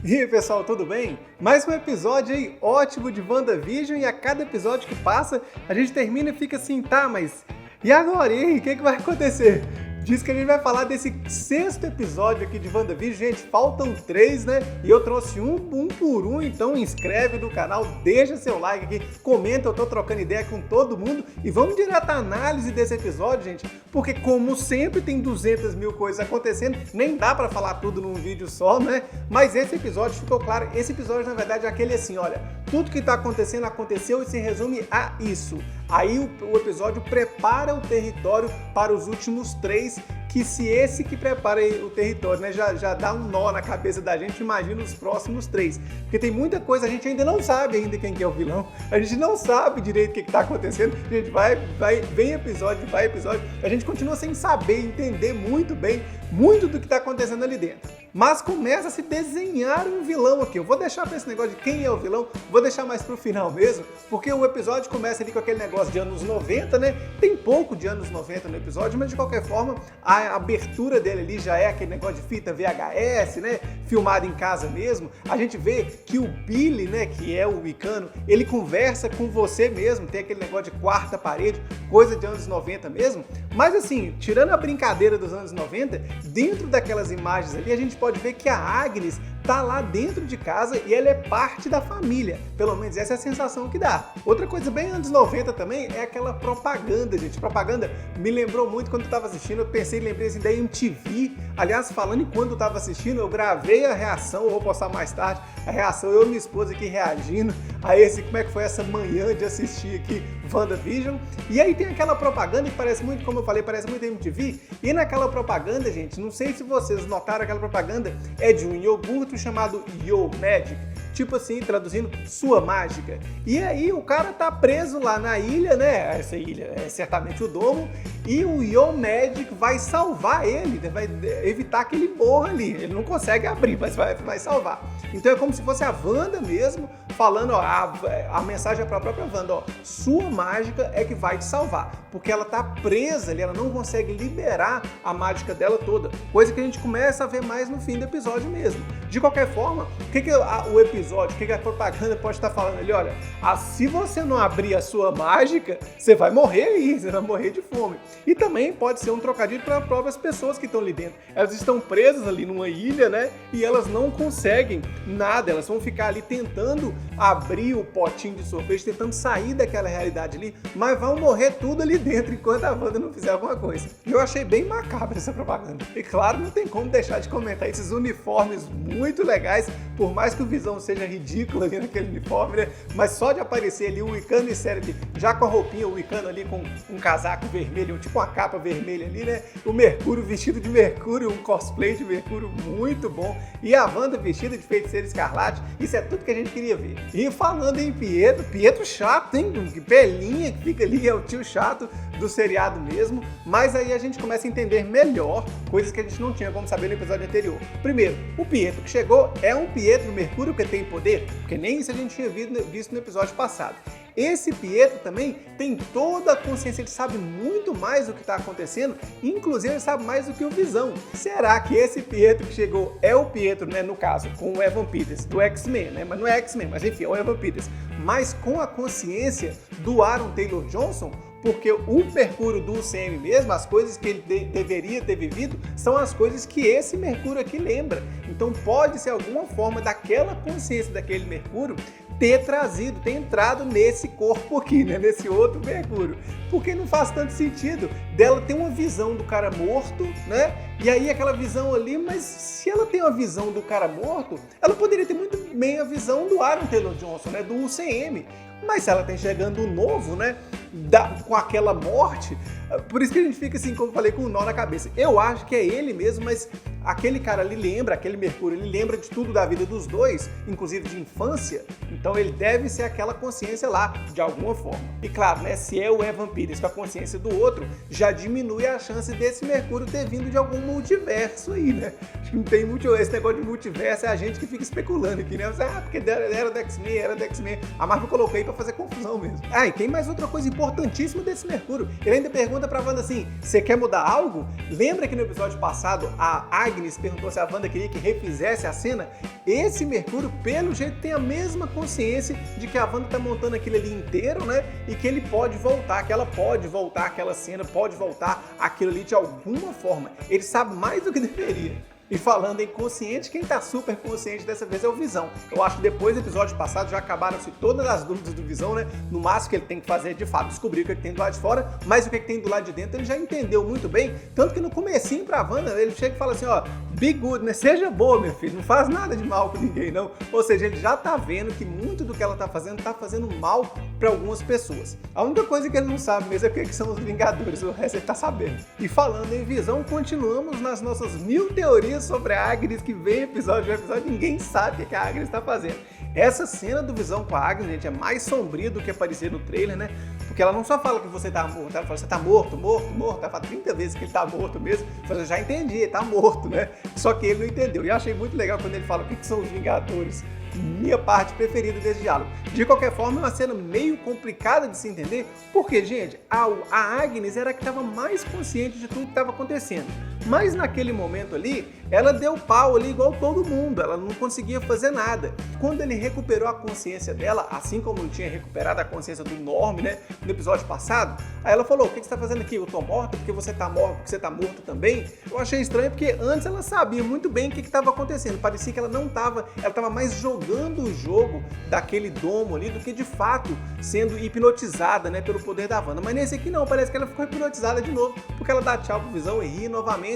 E aí, pessoal, tudo bem? Mais um episódio aí ótimo de WandaVision e a cada episódio que passa, a gente termina e fica assim, tá, mas e agora? E aí, o que vai acontecer? Diz que a gente vai falar desse sexto episódio aqui de WandaVision. Gente, faltam 3, né? E eu trouxe um por um, então inscreve no canal, deixa seu like aqui, comenta, eu tô trocando ideia com todo mundo e vamos direto à análise desse episódio, gente, porque como sempre tem 200 mil coisas acontecendo, nem dá pra falar tudo num vídeo só, né? Mas esse episódio ficou claro, esse episódio na verdade é aquele assim, olha, tudo que tá acontecendo aconteceu e se resume a isso. Aí o episódio prepara o território para os últimos 3, que se esse que prepara o território, né, já dá um nó na cabeça da gente, imagina os próximos 3. Porque tem muita coisa, a gente ainda não sabe ainda quem que é o vilão, a gente não sabe direito o que está acontecendo, a gente vem episódio, a gente continua sem saber, entender muito bem, muito do que está acontecendo ali dentro. Mas começa a se desenhar um vilão aqui. Eu vou deixar para esse negócio de quem é o vilão, vou deixar mais pro final mesmo, porque o episódio começa ali com aquele negócio de anos 90, né? Tem pouco de anos 90 no episódio, mas de qualquer forma, a abertura dele ali já é aquele negócio de fita VHS, né? Filmado em casa mesmo. A gente vê que o Billy, né, que é o Wicano, ele conversa com você mesmo, tem aquele negócio de quarta parede, coisa de anos 90 mesmo. Mas assim, tirando a brincadeira dos anos 90, dentro daquelas imagens ali, a gente pode ver que a Agnes tá lá dentro de casa e ela é parte da família. Pelo menos essa é a sensação que dá. Outra coisa bem anos 90 também é aquela propaganda, gente. Propaganda me lembrou muito quando eu tava assistindo, eu pensei, lembrei assim da MTV. Aliás, falando enquanto eu tava assistindo, eu gravei a reação, eu vou postar mais tarde, a reação, eu e minha esposa aqui reagindo a esse, como é que foi essa manhã de assistir aqui WandaVision. E aí tem aquela propaganda que parece muito, como eu falei, parece muito MTV. E naquela propaganda, gente, não sei se vocês notaram, aquela propaganda é de um iogurte chamado Yo Magic, tipo assim, traduzindo, sua mágica. E aí o cara tá preso lá na ilha, né? Essa ilha é certamente o domo, e o Yo Magic vai salvar ele, né? Vai evitar que ele morra ali. Ele não consegue abrir, mas vai salvar. Então é como se fosse a Wanda mesmo, falando, ó, a mensagem é para a própria Wanda, ó, sua mágica é que vai te salvar, porque ela tá presa ali, ela não consegue liberar a mágica dela toda, coisa que a gente começa a ver mais no fim do episódio mesmo. De qualquer forma, o episódio, o que a propaganda pode estar falando ali? Olha, se você não abrir a sua mágica, você vai morrer aí, você vai morrer de fome. E também pode ser um trocadilho para as próprias pessoas que estão ali dentro. Elas estão presas ali numa ilha, né? E elas não conseguem nada, elas vão ficar ali tentando abrir o potinho de sorvete, tentando sair daquela realidade ali, mas vão morrer tudo ali dentro enquanto a Wanda não fizer alguma coisa. E eu achei bem macabra essa propaganda. E claro, não tem como deixar de comentar esses uniformes muito legais, por mais que o Visão seja ridículo ali naquele uniforme, né? Mas só de aparecer ali o Wicano e Celebi, já com a roupinha, o Wicano ali com um casaco vermelho, tipo uma capa vermelha ali, né? O Mercúrio vestido de Mercúrio, um cosplay de Mercúrio muito bom. E a Wanda vestida de Feiticeira Escarlate, isso é tudo que a gente queria ver. E falando em Pietro chato, hein? Que pelinha que fica ali, é o tio chato do seriado mesmo. Mas aí a gente começa a entender melhor coisas que a gente não tinha como saber no episódio anterior. Primeiro, o Pietro que chegou é um Pietro Mercúrio que tem poder? Porque nem isso a gente tinha visto no episódio passado. Esse Pietro também tem toda a consciência, ele sabe muito mais do que está acontecendo, inclusive ele sabe mais do que o Visão. Será que esse Pietro que chegou é o Pietro, né, no caso, com o Evan Peters, do X-Men, né, mas não é X-Men, mas enfim, é o Evan Peters, mas com a consciência do Aaron Taylor Johnson? Porque o Mercúrio do UCM mesmo, as coisas que ele deveria ter vivido, são as coisas que esse Mercúrio aqui lembra. Então pode ser alguma forma daquela consciência daquele Mercúrio ter entrado nesse corpo aqui, né? Nesse outro Mercúrio. Porque não faz tanto sentido dela ter uma visão do cara morto, né? E aí aquela visão ali, mas se ela tem uma visão do cara morto, ela poderia ter muito bem a visão do Aaron Taylor Johnson, né? Do UCM. Mas se ela está enxergando o novo, né, com aquela morte, por isso que a gente fica assim, como eu falei, com um nó na cabeça. Eu acho que é ele mesmo, mas aquele cara ali lembra, aquele Mercúrio, ele lembra de tudo da vida dos dois, inclusive de infância, então ele deve ser aquela consciência lá, de alguma forma. E claro, né, se é o Evan Peters com a consciência do outro, já diminui a chance desse Mercúrio ter vindo de algum multiverso aí, né? Acho que não tem muito, esse negócio de multiverso, é a gente que fica especulando aqui, né? Porque era do X-Men, era do X-Men. A Marvel colocou aí pra fazer confusão mesmo. Ah, e tem mais outra coisa importantíssima desse Mercúrio. Ele ainda pergunta pra Wanda assim, você quer mudar algo? Lembra que no episódio passado a Agnes perguntou se a Wanda queria que refizesse a cena? Esse Mercúrio, pelo jeito, tem a mesma consciência de que a Wanda tá montando aquilo ali inteiro, né? E que ele pode voltar, que ela pode voltar aquela cena, pode voltar aquilo ali de alguma forma. Ele sabe mais do que deveria. E falando em consciente, quem tá super consciente dessa vez é o Visão. Eu acho que depois do episódio passado já acabaram-se todas as dúvidas do Visão, né? No máximo que ele tem que fazer é, de fato, descobrir o que tem do lado de fora, mas o que tem do lado de dentro ele já entendeu muito bem. Tanto que no comecinho pra Wanda, ele chega e fala assim, ó, be good, né? Seja boa, meu filho, não faz nada de mal com ninguém, não. Ou seja, ele já tá vendo que muito do que ela tá fazendo mal pra algumas pessoas. A única coisa que ele não sabe mesmo é o que são os Vingadores, o resto ele tá sabendo. E falando em Visão, continuamos nas nossas 1000 teorias sobre a Agnes, que vem episódio a episódio, ninguém sabe o que a Agnes está fazendo. Essa cena do Visão com a Agnes, gente, é mais sombria do que aparecer no trailer, né? Porque ela não só fala que você tá morto, ela fala, você tá morto. Ela fala 30 vezes que ele tá morto mesmo. Eu já entendi, ele tá morto, né? Só que ele não entendeu. E eu achei muito legal quando ele fala o que são os Vingadores. Minha parte preferida desse diálogo. De qualquer forma, é uma cena meio complicada de se entender, porque, gente, a Agnes era a que estava mais consciente de tudo que estava acontecendo. Mas naquele momento ali, ela deu pau ali igual todo mundo, ela não conseguia fazer nada. Quando ele recuperou a consciência dela, assim como ele tinha recuperado a consciência do Norm, né, no episódio passado, aí ela falou, o que você está fazendo aqui? Eu tô morta porque você tá morto, porque você tá morto também? Eu achei estranho porque antes ela sabia muito bem o que estava acontecendo, parecia que ela não estava, ela estava mais jogando o jogo daquele domo ali do que de fato sendo hipnotizada, né, pelo poder da Wanda. Mas nesse aqui não, parece que ela ficou hipnotizada de novo, porque ela dá tchau pro Visão e ri novamente.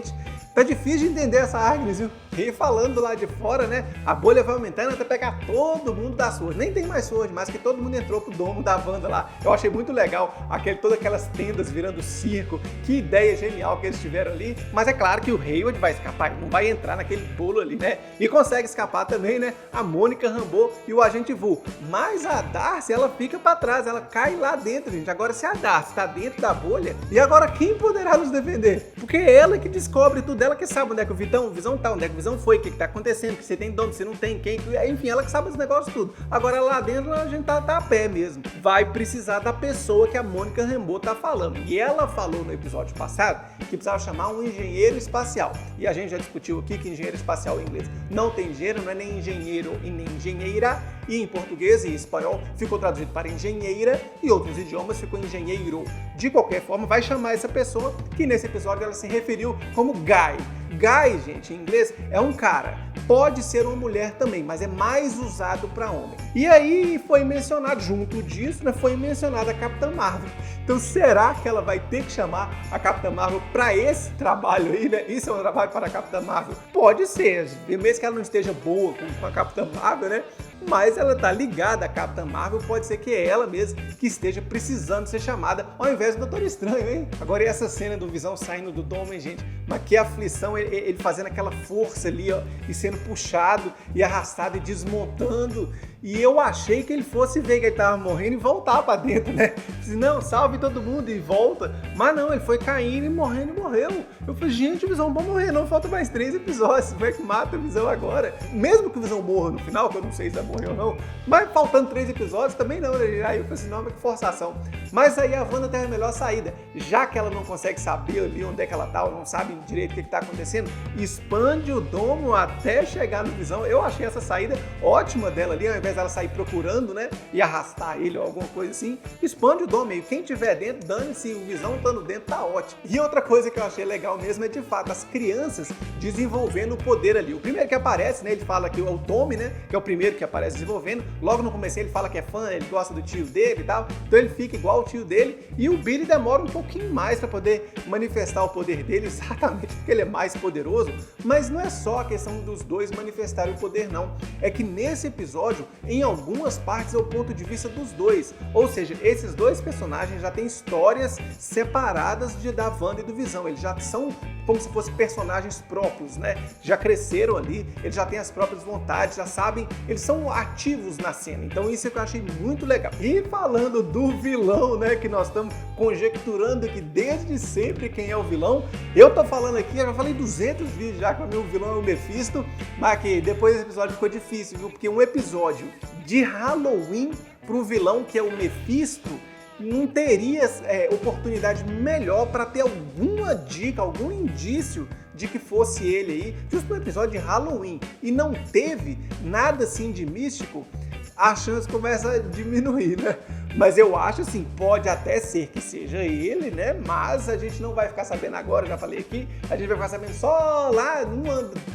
Tá difícil de entender essa Agnes, viu? E falando lá de fora, né? A bolha vai aumentando até pegar todo mundo da Sword. Nem tem mais Sword, mas que todo mundo entrou pro domo da Wanda lá. Eu achei muito legal todas aquelas tendas virando circo. Que ideia genial que eles tiveram ali. Mas é claro que o Hayward vai escapar, não vai entrar naquele bolo ali, né? E consegue escapar também, né? A Mônica Rambeau e o Agente Vu. Mas a Darcy, ela fica pra trás, ela cai lá dentro, gente. Agora se a Darcy tá dentro da bolha, e agora quem poderá nos defender? Porque é ela que descobre tudo, ela que sabe onde é que o Visão tá, onde é que o Visão foi, o que tá acontecendo, que você tem dono, você não tem, quem, enfim, ela que sabe os negócios tudo. Agora lá dentro a gente tá a pé mesmo. Vai precisar da pessoa que a Mônica Rambeau tá falando. E ela falou no episódio passado que precisava chamar um engenheiro espacial. E a gente já discutiu aqui que engenheiro espacial em inglês não tem gênero, não é nem engenheiro e nem engenheira. E em português e espanhol ficou traduzido para engenheira e outros idiomas ficou engenheiro. De qualquer forma, vai chamar essa pessoa que nesse episódio ela se referiu como Guy. Guy, gente, em inglês, é um cara. Pode ser uma mulher também, mas é mais usado para homem. E aí foi mencionado, junto disso, né, foi mencionada a Capitã Marvel. Então será que ela vai ter que chamar a Capitã Marvel para esse trabalho aí, né? Isso é um trabalho para a Capitã Marvel? Pode ser, mesmo que ela não esteja boa com a Capitã Marvel, né? Mas ela tá ligada à Capitã Marvel, pode ser que é ela mesma que esteja precisando ser chamada, ao invés do Doutor Estranho, hein? Agora e essa cena do Visão saindo do domo, hein, gente? Mas que aflição, ele fazendo aquela força ali, ó, e sendo puxado e arrastado e desmontando. E eu achei que ele fosse ver que ele tava morrendo e voltar pra dentro, né? Disse, não, salve todo mundo e volta. Mas não, ele foi caindo e morrendo e morreu. Eu falei, gente, o Visão não vai morrer não, falta mais 3 episódios. Como é que mata o Visão agora? Mesmo que o Visão morra no final, que eu não sei se vai morrer ou não, mas faltando 3 episódios também não, né? Aí eu falei assim, não, mas que forçação. Mas aí a Wanda tem a melhor saída. Já que ela não consegue saber ali onde é que ela tá, ou não sabe direito o que tá acontecendo, expande o domo até chegar no Visão. Eu achei essa saída ótima dela ali, ao invés dela sair procurando, né, e arrastar ele ou alguma coisa assim, expande o domo. E quem tiver dentro, dane-se, o Visão estando dentro tá ótimo. E outra coisa que eu achei legal mesmo é, de fato, as crianças desenvolvendo o poder ali. O primeiro que aparece, né, ele fala que é o Tommy, né, que é o primeiro que aparece desenvolvendo. Logo no começo ele fala que é fã, ele gosta do tio dele e tal, então ele fica igual ao tio dele. E o Billy demora um pouquinho mais para poder manifestar o poder dele, exatamente porque ele é mais poderoso. Mas não é só a questão dos dois manifestarem o poder, não. É que nesse episódio, em algumas partes, é o ponto de vista dos dois. Ou seja, esses dois personagens já têm histórias separadas da Wanda e do Visão. Eles já são como se fossem personagens próprios, né? Já cresceram ali, eles já têm as próprias vontades, já sabem, eles são ativos na cena. Então isso é que eu achei muito legal. E falando do vilão, né, que nós estamos conjecturando que desde sempre quem é o vilão, eu tô falando aqui, eu já falei 200 vídeos já que o meu vilão é o Mephisto, mas que depois desse episódio ficou difícil, viu? Porque um episódio de Halloween para um vilão que é o Mephisto, não teria oportunidade melhor para ter alguma dica, algum indício de que fosse ele aí, justo no episódio de Halloween, e não teve nada assim de místico, a chance começa a diminuir, né? Mas eu acho assim, pode até ser que seja ele, né? Mas a gente não vai ficar sabendo agora, eu já falei aqui, a gente vai ficar sabendo só lá,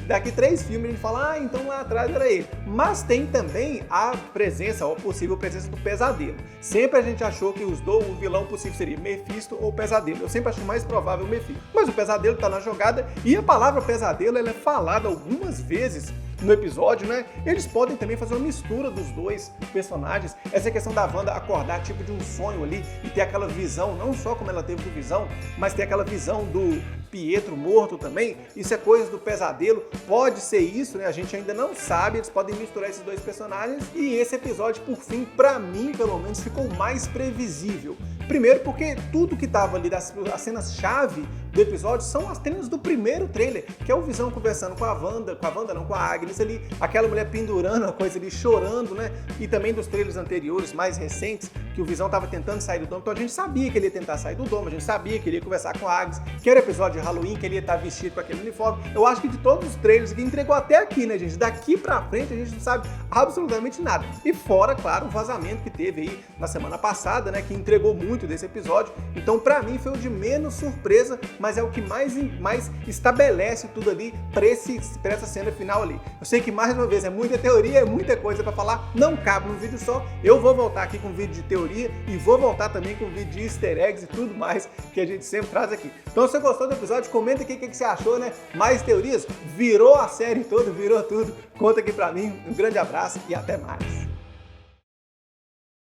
daqui 3 filmes, a gente fala, então lá atrás era ele. Mas tem também a presença, ou possível presença do Pesadelo. Sempre a gente achou que o vilão possível seria Mephisto ou Pesadelo. Eu sempre acho mais provável o Mephisto. Mas o Pesadelo tá na jogada e a palavra Pesadelo ela é falada algumas vezes no episódio, né? Eles podem também fazer uma mistura dos dois personagens. Essa questão da Wanda acordar tipo de um sonho ali e ter aquela visão, não só como ela teve do Visão, mas ter aquela visão do Pietro morto também, isso é coisa do Pesadelo, pode ser isso, né? A gente ainda não sabe, eles podem misturar esses dois personagens e esse episódio, por fim, pra mim, pelo menos, ficou mais previsível. Primeiro porque tudo que tava ali, as cenas-chave do episódio são as cenas do primeiro trailer, que é o Visão conversando com a Wanda não, com a Agnes ali, aquela mulher pendurando a coisa ali, chorando, né? E também dos trailers anteriores, mais recentes, que o Visão tava tentando sair do domo, então a gente sabia que ele ia tentar sair do domo, a gente sabia que ele ia conversar com a Agnes, que era o episódio de Halloween, que ele ia estar vestido com aquele uniforme. Eu acho que de todos os trailers que entregou até aqui, né, gente? Daqui pra frente a gente não sabe absolutamente nada. E fora, claro, o vazamento que teve aí na semana passada, né, que entregou muito desse episódio. Então, pra mim, foi o de menos surpresa, mas é o que mais estabelece tudo ali pra essa cena final ali. Eu sei que, mais uma vez, é muita teoria, é muita coisa pra falar, não cabe num vídeo só. Eu vou voltar aqui com um vídeo de teoria e vou voltar também com um vídeo de easter eggs e tudo mais que a gente sempre traz aqui. Então, se você gostou do episódio, comenta aqui o que você achou, né? Mais teorias? Virou a série toda, virou tudo? Conta aqui pra mim. Um grande abraço e até mais.